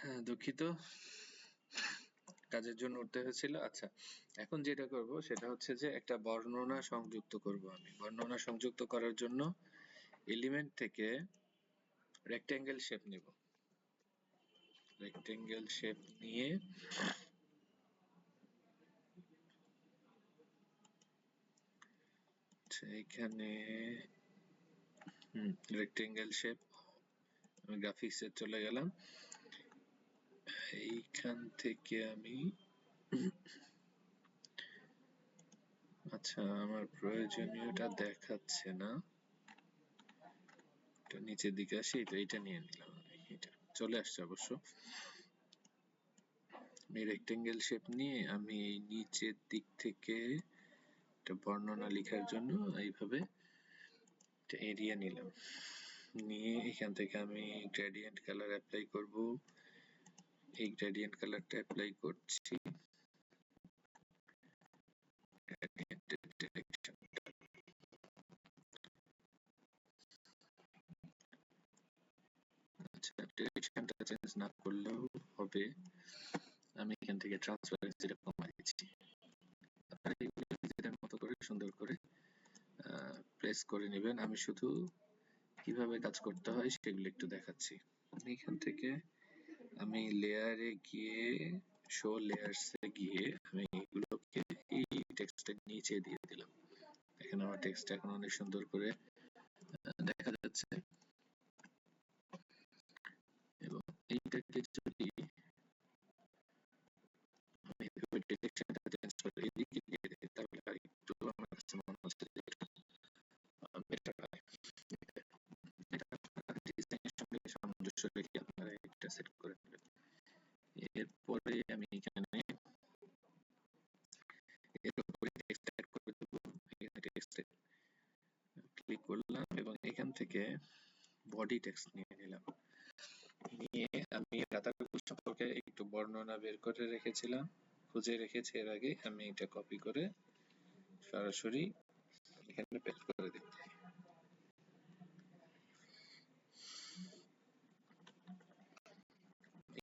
হ্যাঁ, দুঃখিত, কাজের জন্য উঠতে হয়েছিল। আচ্ছা, এখন যেটা করব সেটা হচ্ছে যে একটা বর্ণনা সংযুক্ত করব আমি। বর্ণনা সংযুক্ত করার জন্য এলিমেন্ট থেকে রেক্টেঙ্গেল শেপ নিব। রেক্টেঙ্গেল শেপ নিয়ে এখানে রেক্টেঙ্গেল শেপ, আমি গ্রাফিক্সে চলে গেলাম। এইখান থেকে আমি আচ্ছা, আমার প্রয়োজনীয়টা দেখাচ্ছে না, এটা নিচের দিকে আসি, এটা নিয়ে নিলাম। এটা চলে আসছে অবশ্য। এই রেক্টেঙ্গেল শেপ নিয়ে আমি নিচের দিক থেকে একটা বর্ণনা লেখার জন্য এইভাবে একটা এরিয়া নিলাম, নিয়ে এখান থেকে আমি গ্রেডিয়েন্ট কালার অ্যাপ্লাই করব। এই গ্রেডিয়েন্ট কালারটা অ্যাপ্লাই করছি। আচ্ছা, ডিরেকশনটা চেঞ্জ না করলেও হবে, আমি এখান থেকে ট্রান্সপারেন্সিটা কমাই দিচ্ছি। আপনারা এইগুলো নিজেদের মতো করে সুন্দর করে প্লেস করে নেবেন। আমি শুধু কিভাবে কাজ করতে হয় সেগুলো একটু দেখাচ্ছি। এখান থেকে আমি লেয়ারে গিয়ে শো লেয়ারসে গিয়ে আমি এগুলোকে এই টেক্সটের নিচে দিয়ে দিলাম। এখানে আমার টেক্সট এখন অনেক সুন্দর করে দেখা যাচ্ছে। এবং এইটাকে যদি আমি ডিরেকশনটা চেঞ্জ করে এদিকে দিয়ে দিই তাহলে আরেকটু আমার কাছে মনে হচ্ছে যে এটা বেটার হয়। এটা ডিজাইনের সঙ্গে সামঞ্জস্য রেখে আপনারা এটা সেট করে নেবেন। এরপরে আমি এখানে এর উপরে টেক্সট অ্যাড করে দেবো। এখানে টেক্সটে ক্লিক করলাম এবং এখান থেকে বডি টেক্সট নিয়ে নিলাম। নিয়ে আমি রাতারাতি সম্পর্কে একটু বর্ণনা বের করে রেখেছিলাম, খুঁজে রেখেছি এর আগে। আমি এটা কপি করে সরাসরি এখানে পেস্ট করে দিচ্ছি।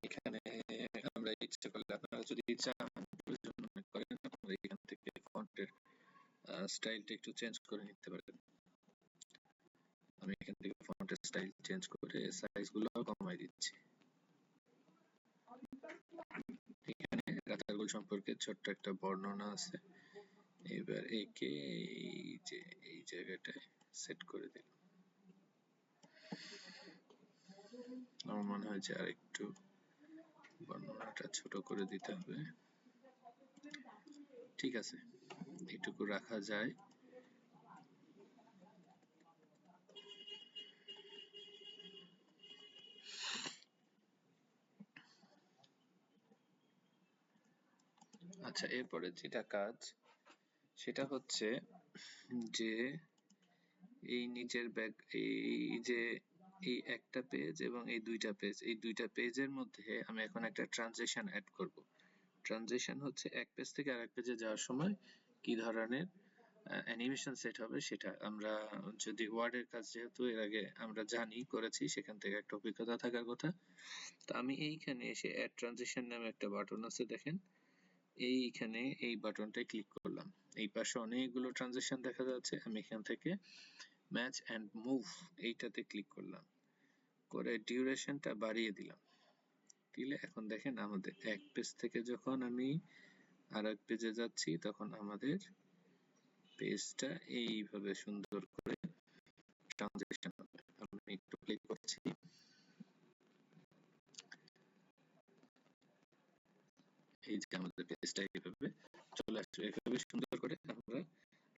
এখানে আমরা ইচ্ছে করলে, আপনারা যদি চান প্রয়োজন মনে করেন, আপনারা এখান থেকে ফন্টের স্টাইলটা একটু চেঞ্জ করে নিতে পারেন। আমি এখান থেকে ফন্টের স্টাইল চেঞ্জ করে সাইজগুলো কমাই দিচ্ছি। এখানে রাতারগুল সম্পর্কে ছোট্ট একটা বর্ণনা আছে। এবার একে এই জায়গাটায় সেট করে দিলাম। আমার মনে হয় যে আরেকটু বর্ণনাটা ছোট করে দিতে হবে। ঠিক আছে, এইটুকু রাখা যায়। আচ্ছা, এরপরে যেটা কাজ সেটা হচ্ছে যে এই নিচের ব্যাক, এই যে এই একটা পেজ এবং এই দুইটা পেজের মধ্যে আমি এখন একটা ট্রানজিশন অ্যাড করব। ট্রানজিশন হচ্ছে এক পেজ থেকে আরেক পেজে যাওয়ার সময় কি ধরনের অ্যানিমেশন সেট হবে সেটা। আমরা যদি ওয়ার্ডের কাজ যেহেতু এর আগে আমরা জানি, করেছি, সেখান থেকে একটা অভিজ্ঞতা থাকার কথা। তো আমি এইখানে এসে অ্যাড ট্রানজিশন নামে একটা বাটন আছে, দেখেন এইখানে এই বাটনটায় ক্লিক করলাম। এই পাশে অনেকগুলো ট্রানজিশন দেখা যাচ্ছে। আমি এখান থেকে ম্যাচ এন্ড মুভ এইটাতে ক্লিক করলাম, করে ডিউরেশনটা বাড়িয়ে দিলাম। দিলে এখন দেখেন আমাদের এক পেজ থেকে যখন আমি আরেক পেজে যাচ্ছি তখন আমাদের পেজটা এইভাবে সুন্দর করে ট্রানজিশন হবে। আমি একটু প্লে করছি। এই যে আমাদের পেজটা এইভাবে চলে আসছে। এইভাবে সুন্দর করে আমরা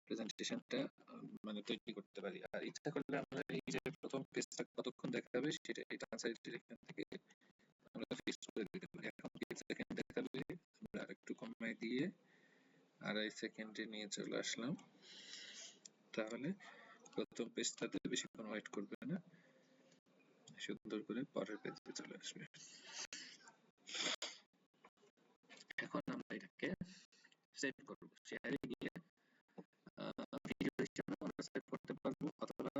প্রেজেন্টেশনটা মানে তৈরি করতে পারি। আর ইচ্ছা করলে আমরা এই যে প্রথম পেজটা কতক্ষণ দেখাবে সেটা এই ট্রান্সলেটের এখান থেকে আমরা ফিক্স করে দিতে পারি। এখন 30 সেকেন্ড দেখাবে, আমরা একটু কমাই দিয়ে 2.5 সেকেন্ডে নিয়ে চলে আসলাম। তাহলে প্রথম পেজটাতে বেশিক্ষণ ওয়েট করবে না, সুন্দর করে পরের পেজে চলে আসবে। এখন আমরা এটাকে সেভ করব। শেয়ারে গিয়ে ভিডিও হিসেবে আমরা সেভ করতে পারবো, অথবা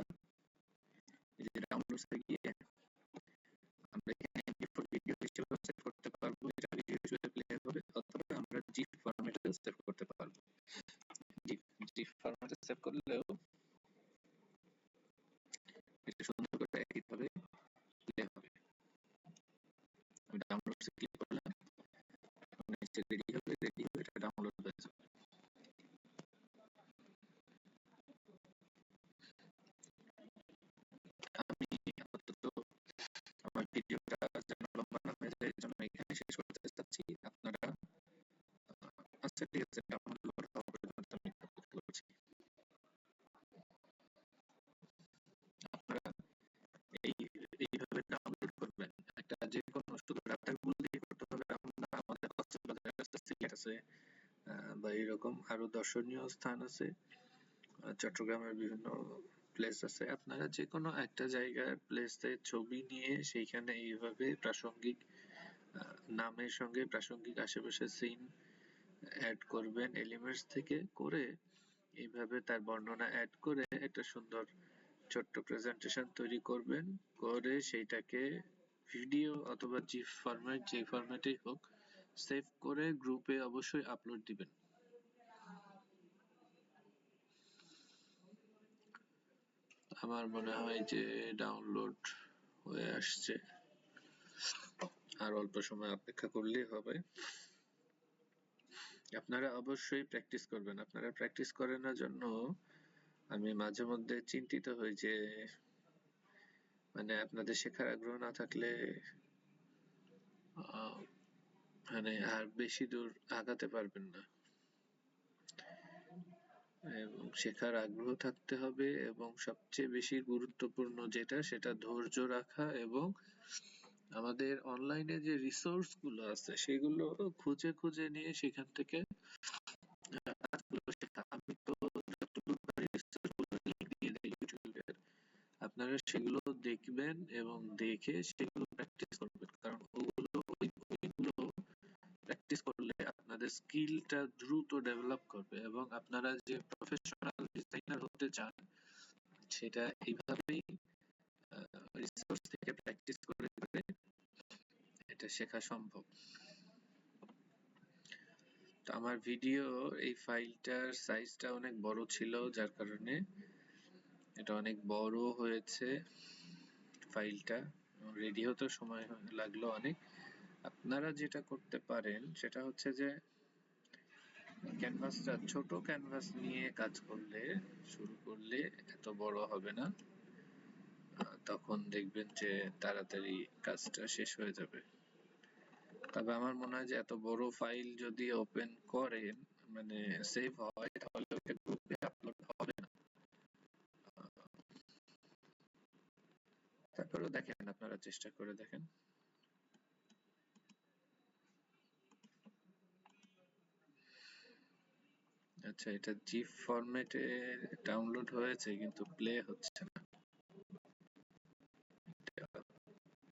এই যে ডাউনলোডসে গিয়ে আমরা এখানে ভিডিও হিসেবে সেভ সেভ করলেও এটা সুন্দর করে একইভাবে প্লে হবে। আমি ডাউনলোডসে ক্লিক করলাম, এখন নিচে রেডি হবে, রেডি হয়ে এটা ডাউনলোড হয়ে যাবে। আমি আপাতত আমার ভিডিওটা যেন লম্বা না হয়ে যায় এজন্য এখানে শেষ করতে চাচ্ছি। আপনারা আচ্ছা ঠিক আছে, ডাউনলোড হওয়া পর্যন্ত আমি অপেক্ষা করছি। আপনারা এইভাবে ডাউনলোড করবেন। একটা যে কোনো শুধু ডাটাগুলো দিয়ে করতে হবে এমন না, আমাদের কক্সবাজার আছে, সিলেট আছে, বা এরকম আরো দর্শনীয় স্থান আছে, চট্টগ্রামের বিভিন্ন প্লেস আছে। আপনারা যে কোনো একটা জায়গার প্লেসের ছবি নিয়ে সেইখানে এইভাবে প্রাসঙ্গিক নামের সঙ্গে প্রাসঙ্গিক আশেপাশের সিন অ্যাড করবেন এলিমেন্টস থেকে, করে এইভাবে তার বর্ণনা অ্যাড করে একটা সুন্দর ছোট্ট প্রেজেন্টেশন তৈরি করবেন, করে সেইটাকে ভিডিও অথবা জিফ ফরম্যাট, যে ফরম্যাটেই হোক, সেভ করে গ্রুপে অবশ্যই আপলোড দিবেন। আমার মনে হয় যে ডাউনলোড হয়ে আসছে, আর অল্প সময় অপেক্ষা করলেই হবে। আপনারা অবশ্যই প্র্যাকটিস করবেন। আপনারা প্র্যাকটিস করেন না জন্য আমি মাঝে মধ্যে চিন্তিত হই যে মানে আপনাদের শেখার আগ্রহ না থাকলে মানে আর বেশি দূর আগাতে পারবেন না। এবং শেখার আগ্রহ থাকতে হবে, এবং সবচেয়ে বেশি গুরুত্বপূর্ণ যেটা সেটা ধৈর্য রাখা, এবং আমাদের অনলাইনে যে রিসোর্স গুলো আছে সেগুলো খুঁজে খুঁজে নিয়ে সেখান থেকে কাজগুলো শেখা। আমি তো যতটুকু পারি রিসোর্স গুলো লিংক দিয়ে দেই ইউটিউবের, আপনারা সেগুলো দেখবেন এবং দেখে সেগুলো প্র্যাকটিস করবেন, কারণ ওইগুলো প্র্যাকটিস করলে আপনাদের স্কিলটা দ্রুত ডেভেলপ করবে, এবং আপনারা যে প্রফেশনাল ডিজাইনার হতে চান সেটা এইভাবেই রিসোর্স থেকে প্র্যাকটিস করে করে এটা শেখা সম্ভব। তো আমার ভিডিও এই ফাইলটার সাইজটা অনেক বড় ছিল, যার কারণে এটা অনেক বড় হয়েছে ফাইলটা, রেডি হতে সময় লাগলো অনেক। আপনারা যেটা করতে পারেন সেটা হচ্ছে যে ক্যানভাসটা ছোট ক্যানভাস নিয়ে কাজ করলে, শুরু করলে এত বড় হবে না, তখন দেখবেন যে তাড়াতাড়ি কাজটা শেষ হয়ে যাবে। তবে আমার মনে হয় যে এত বড় ফাইল যদি ওপেন করেন মানে সেভ হয় তাহলে ওটা গ্রুপে আপলোড হবে না। তারপরেও দেখেন, আপনারা চেষ্টা করে দেখেন। আচ্ছা, এটা জিপ ফরম্যাটে ডাউনলোড হয়েছে কিন্তু প্লে হচ্ছে না।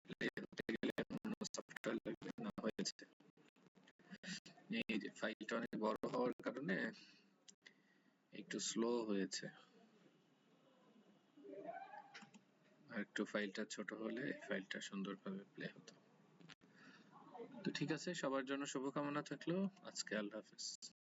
প্লে হতে গেলে অন্য সফটওয়্যার লাগবে, না হয়েছে। এই যে ফাইলটা অনেক বড় হওয়ার কারণে একটু স্লো হয়েছে, আর একটু ফাইলটা ছোট হলে ফাইলটা সুন্দরভাবে প্লে হতো। তো ঠিক আছে, সবার জন্য শুভকামনা থাকলো। আজকে আল্লাহ হাফেজ।